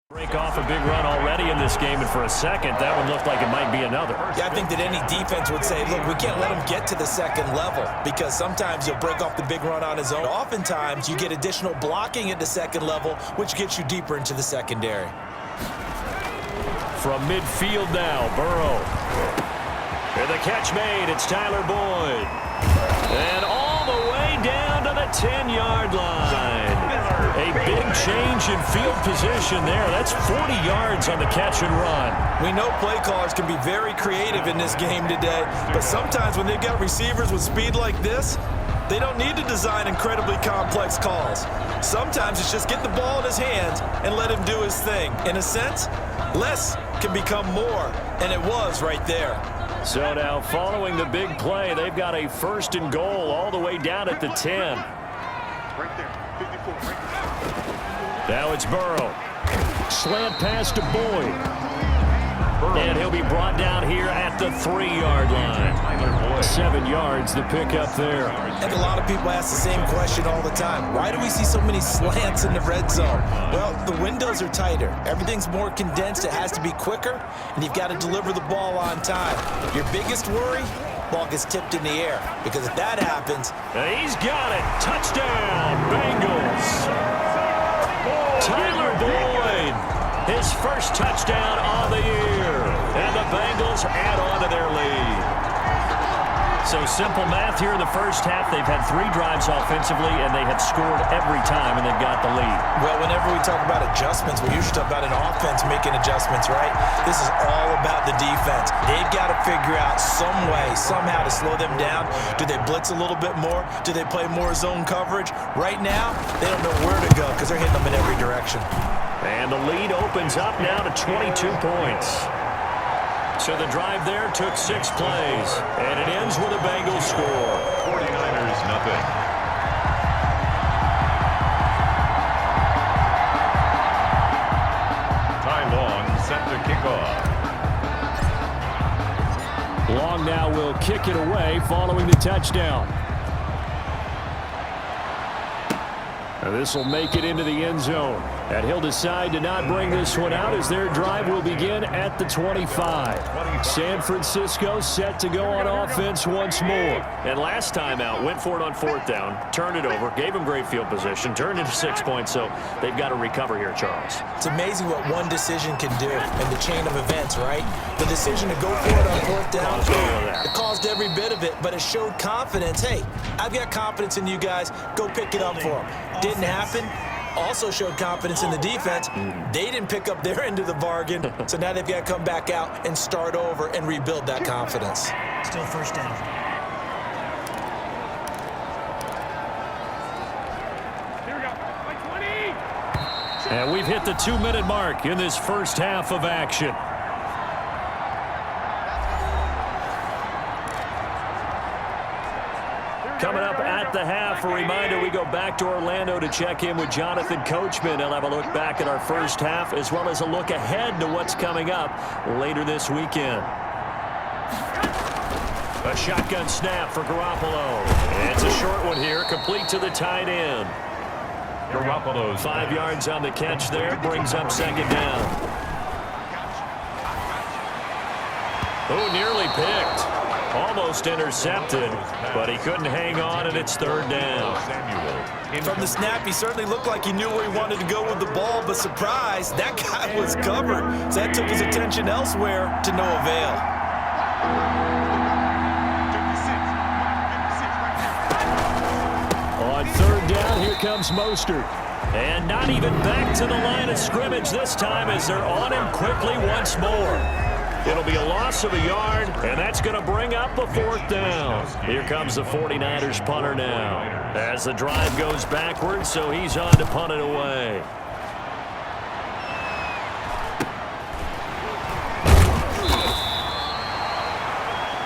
Break off a big run already in this game, and for a second, that one looked like it might be another. Yeah, I think that any defense would say, look, we can't let him get to the second level because sometimes he'll break off the big run on his own. Oftentimes, you get additional blocking at the second level, which gets you deeper into the secondary. From midfield now, Burrow. And the catch made, it's Tyler Boyd. And all the way down to the 10-yard line. A big change in field position there. That's 40 yards on the catch and run. We know play callers can be very creative in this game today, but sometimes when they've got receivers with speed like this, they don't need to design incredibly complex calls. Sometimes it's just get the ball in his hands and let him do his thing. In a sense, less can become more, and it was right there. So now following the big play, they've got a 1st and goal all the way down at the 10. Right there, 54, right there. Now it's Burrow. Slant pass to Boyd. And he'll be brought down here at the 3-yard line. 7 yards the pickup there. And a lot of people ask the same question all the time. Why do we see so many slants in the red zone? Well, the windows are tighter. Everything's more condensed. It has to be quicker, and you've got to deliver the ball on time. Your biggest worry? Ball gets tipped in the air, because if that happens... He's got it. Touchdown, Bengals. Tyler Boyd, his first touchdown of the year. And the Bengals add on to their lead. So simple math here in the first half. They've had 3 drives offensively, and they have scored every time, and they've got the lead. Well, whenever we talk about adjustments, we usually talk about an offense making adjustments, right? This is all about the defense. They've got to figure out some way, somehow to slow them down. Do they blitz a little bit more? Do they play more zone coverage? Right now, they don't know where to go because they're hitting them in every direction. And the lead opens up now to 22 points. So the drive there took 6 plays, and it ends with a Bengals score. 49ers, nothing. Ty Long set to kick off. Long now will kick it away following the touchdown. And this will make it into the end zone. And he'll decide to not bring this one out as their drive will begin at the 25. San Francisco set to go on offense once more. And last time out, went for it on 4th down, turned it over, gave them great field position, turned into 6 points, so they've got to recover here, Charles. It's amazing what one decision can do in the chain of events, right? The decision to go for it on 4th down, it caused every bit of it, but it showed confidence. Hey, I've got confidence in you guys. Go pick it up for them. Didn't happen. Also showed confidence in the defense. They didn't pick up their end of the bargain, so now they've got to come back out and start over and rebuild that confidence. Still 1st down. Here we go. Like 20. And we've hit the 2-minute mark in this first half of action. Coming up at the half, a reminder, we go back to Orlando to check in with Jonathan Coachman. He'll have a look back at our first half as well as a look ahead to what's coming up later this weekend. A shotgun snap for Garoppolo. And it's a short one here, complete to the tight end. Garoppolo's 5 yards on the catch there, brings up 2nd down. Oh, nearly picked. Almost intercepted, but he couldn't hang on, and it's 3rd down. From the snap, he certainly looked like he knew where he wanted to go with the ball, but surprise, that guy was covered. So that took his attention elsewhere to no avail. On 3rd down, here comes Mostert. And not even back to the line of scrimmage this time as they're on him quickly once more. It'll be a loss of a yard, and that's going to bring up a 4th down. Here comes the 49ers punter now as the drive goes backwards, so he's on to punt it away.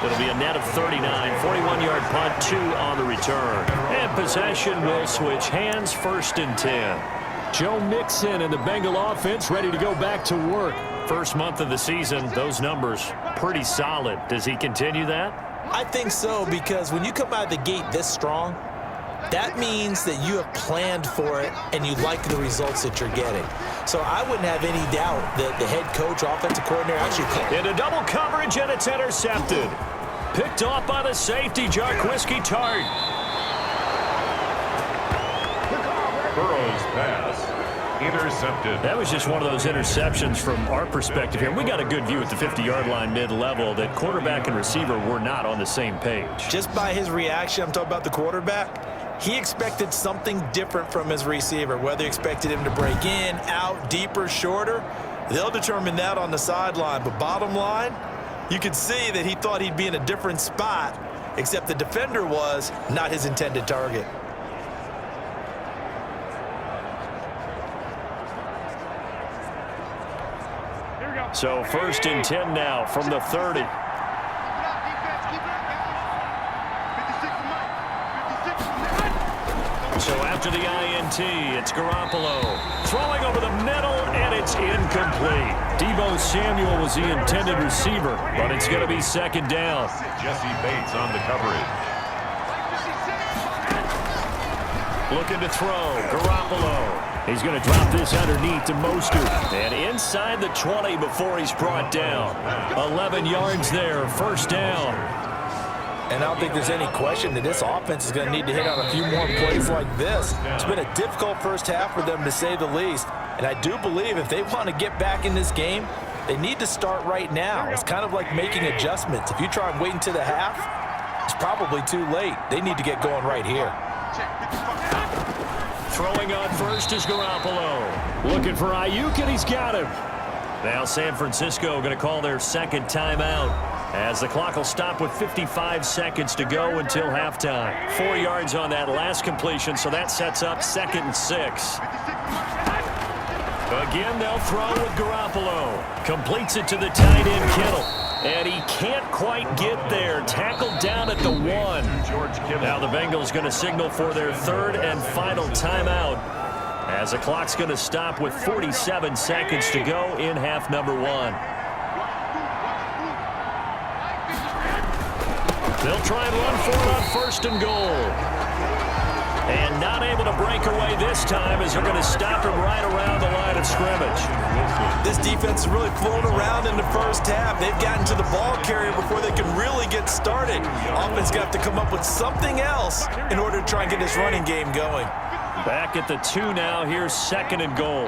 It'll be a net of 39, 41-yard punt, 2 on the return. And possession will switch hands, 1st and 10. Joe Mixon and the Bengal offense ready to go back to work. First month of the season, those numbers pretty solid. Does he continue that? I think so, because when you come out of the gate this strong, that means that you have planned for it and you like the results that you're getting. So I wouldn't have any doubt that the head coach, offensive coordinator actually called. Into double coverage, and it's intercepted. Picked off by the safety, Jarquiski Tart. Burrow's pass intercepted. That was just one of those interceptions from our perspective here. We got a good view at the 50-yard line mid-level that quarterback and receiver were not on the same page. Just by his reaction, I'm talking about the quarterback, he expected something different from his receiver. Whether he expected him to break in, out, deeper, shorter, they'll determine that on the sideline. But bottom line, you could see that he thought he'd be in a different spot, except the defender was not his intended target. So 1st and 10 now from the 30. So after the INT, it's Garoppolo. Throwing over the middle, and it's incomplete. Deebo Samuel was the intended receiver, but it's going to be 2nd down. Jesse Bates on the coverage. Looking to throw, Garoppolo. He's going to drop this underneath to Mostert. And inside the 20 before he's brought down. 11 yards there, 1st down. And I don't think there's any question that this offense is going to need to hit on a few more plays like this. It's been a difficult first half for them, to say the least. And I do believe if they want to get back in this game, they need to start right now. It's kind of like making adjustments. If you try and wait until the half, it's probably too late. They need to get going right here. Throwing on first is Garoppolo. Looking for Ayuk, and he's got him. Now San Francisco going to call their 2nd timeout as the clock will stop with 55 seconds to go until halftime. 4 yards on that last completion, so that sets up 2nd and 6. Again, they'll throw with Garoppolo. Completes it to the tight end, Kittle. And he can't quite get there. Tackled down at the 1. Now the Bengals going to signal for their 3rd and final timeout as the clock's going to stop with 47 seconds to go in half number 1. They'll try and run for it on 1st and goal. And not able to break away this time as they're going to stop him right around the line of scrimmage. This defense is really flown around in the first half. They've gotten to the ball carrier before they can really get started. Offense got to come up with something else in order to try and get this running game going. Back at the 2 now. Here's 2nd and goal.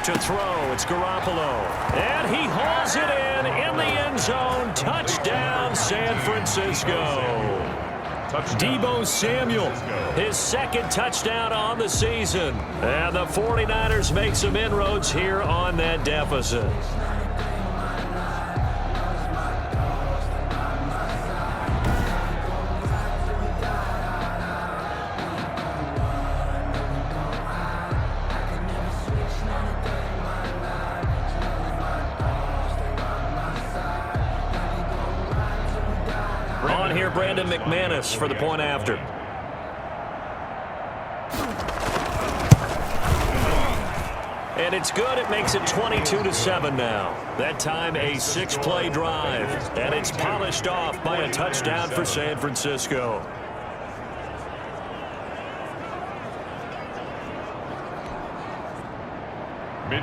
To throw, it's Garoppolo. And he hauls it in the end zone. Touchdown, San Francisco. Deebo Samuel, his 2nd touchdown on the season. And the 49ers make some inroads here on that deficit. On here, Brandon McManus for the point after. And it's good. It makes it 22-7 now. That time a 6-play drive. And it's polished off by a touchdown for San Francisco.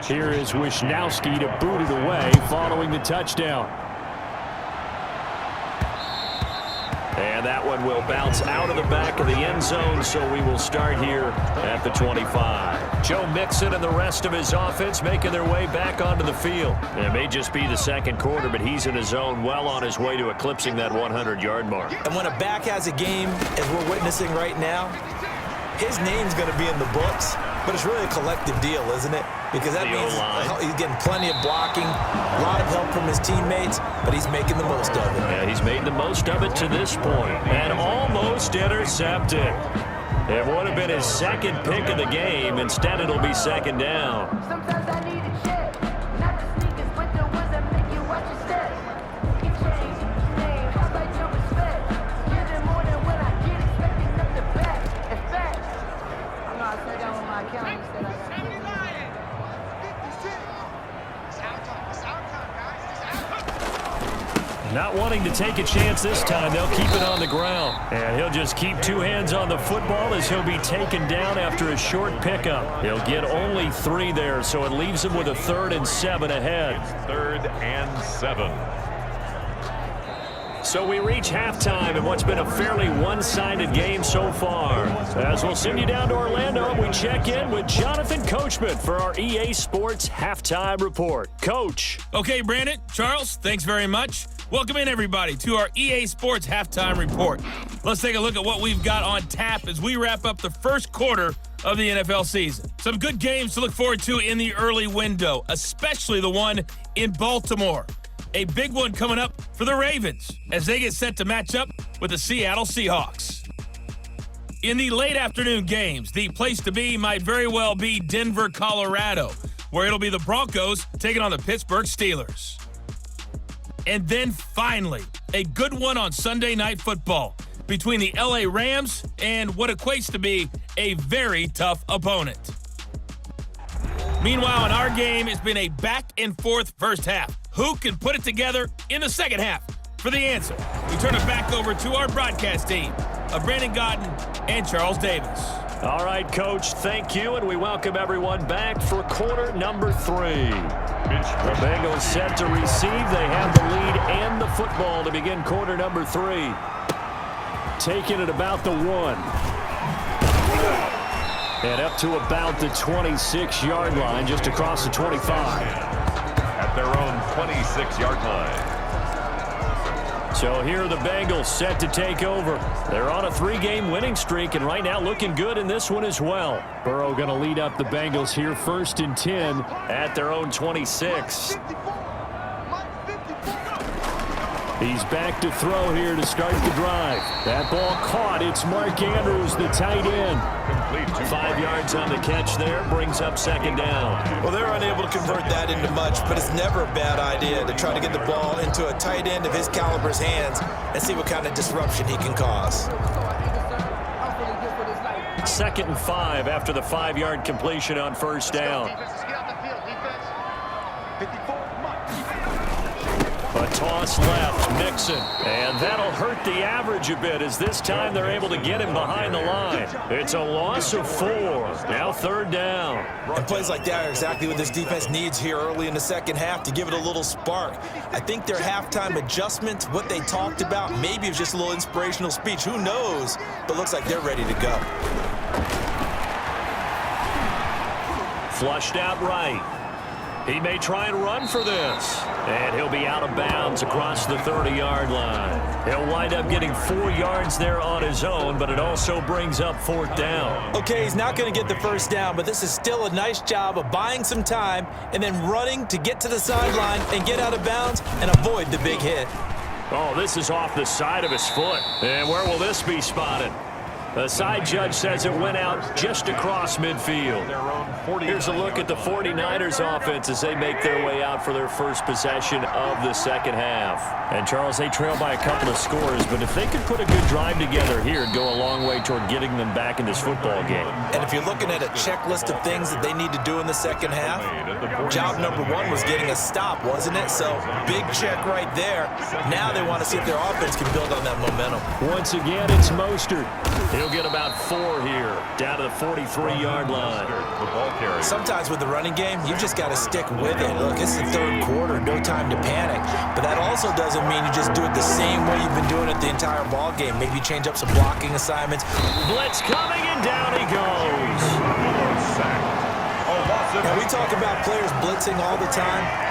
Here is Wisnowski to boot it away following the touchdown. And that one will bounce out of the back of the end zone, so we will start here at the 25. Joe Mixon and the rest of his offense making their way back onto the field. It may just be the 2nd quarter, but he's in his zone, well on his way to eclipsing that 100-yard mark. And when a back has a game, as we're witnessing right now, his name's going to be in the books, but it's really a collective deal, isn't it? Because that means he's getting plenty of blocking, a lot of help from his teammates, but he's making the most of it. Yeah, he's made the most of it to this point, and almost intercepted. It would have been his 2nd pick of the game. Instead, it'll be 2nd down. Sometimes I need a check, not the sneakers, but the ones that make you watch your step. You change your name, how about your respect? Give it more than what I get, expecting up the back. In fact, I'm not sitting down with my account instead I got. Not wanting to take a chance this time, they'll keep it on the ground. And he'll just keep two hands on the football as he'll be taken down after a short pickup. He'll get only 3 there, so it leaves him with a 3rd and 7 ahead. It's 3rd and 7. So we reach halftime in what's been a fairly one-sided game so far. As we'll send you down to Orlando, we check in with Jonathan Coachman for our EA Sports Halftime Report. Coach. Okay, Brandon, Charles, thanks very much. Welcome in, everybody, to our EA Sports Halftime Report. Let's take a look at what we've got on tap as we wrap up the first quarter of the NFL season. Some good games to look forward to in the early window, especially the one in Baltimore. A big one coming up for the Ravens as they get set to match up with the Seattle Seahawks. In the late afternoon games, the place to be might very well be Denver, Colorado, where it'll be the Broncos taking on the Pittsburgh Steelers. And then finally, a good one on Sunday Night Football between the LA Rams and what equates to be a very tough opponent. Meanwhile, in our game, it's been a back-and-forth first half. Who can put it together in the second half? For the answer, we turn it back over to our broadcast team of Brandon Godden and Charles Davis. All right, Coach, thank you, and we welcome everyone back for quarter number 3. The Bengals set to receive. They have the lead and the football to begin quarter number 3. Taking it about the 1. And up to about the 26-yard line, just across the 25. At their own 26-yard line. So here are the Bengals set to take over. They're on a 3-game winning streak, and right now looking good in this one as well. Burrow going to lead up the Bengals here 1st and 10 at their own 26. He's back to throw here to start the drive. That ball caught. It's Mark Andrews, the tight end. 5 yards on the catch there, brings up 2nd down. Well, they're unable to convert that into much, but it's never a bad idea to try to get the ball into a tight end of his caliber's hands and see what kind of disruption he can cause. 2nd and 5 after the 5-yard completion on 1st down. A toss left, Mixon, and that'll hurt the average a bit as this time they're able to get him behind the line. It's a loss of 4. Now 3rd down. And plays like that are exactly what this defense needs here early in the second half to give it a little spark. I think their halftime adjustment, what they talked about, maybe it was just a little inspirational speech. Who knows? But looks like they're ready to go. Flushed out right. He may try and run for this. And he'll be out of bounds across the 30-yard line. He'll wind up getting 4 yards there on his own, but it also brings up 4th down. Okay, he's not going to get the 1st down, but this is still a nice job of buying some time and then running to get to the sideline and get out of bounds and avoid the big hit. Oh, this is off the side of his foot. And where will this be spotted? The side judge says it went out just across midfield. Here's a look at the 49ers offense as they make their way out for their first possession of the second half. And, Charles, they trail by a couple of scores, but if they could put a good drive together here, it'd go a long way toward getting them back in this football game. And if you're looking at a checklist of things that they need to do in the second half, job number 1 was getting a stop, wasn't it? So, big check right there. Now they want to see if their offense can build on that momentum. Once again, it's Mostert. He'll get about 4 here, down to the 43-yard line. Sometimes with the running game, you just got to stick with it. Look, it's the 3rd quarter, no time to panic. But that also doesn't mean you just do it the same way you've been doing it the entire ball game. Maybe change up some blocking assignments. Blitz coming, and down he goes. Now, we talk about players blitzing all the time.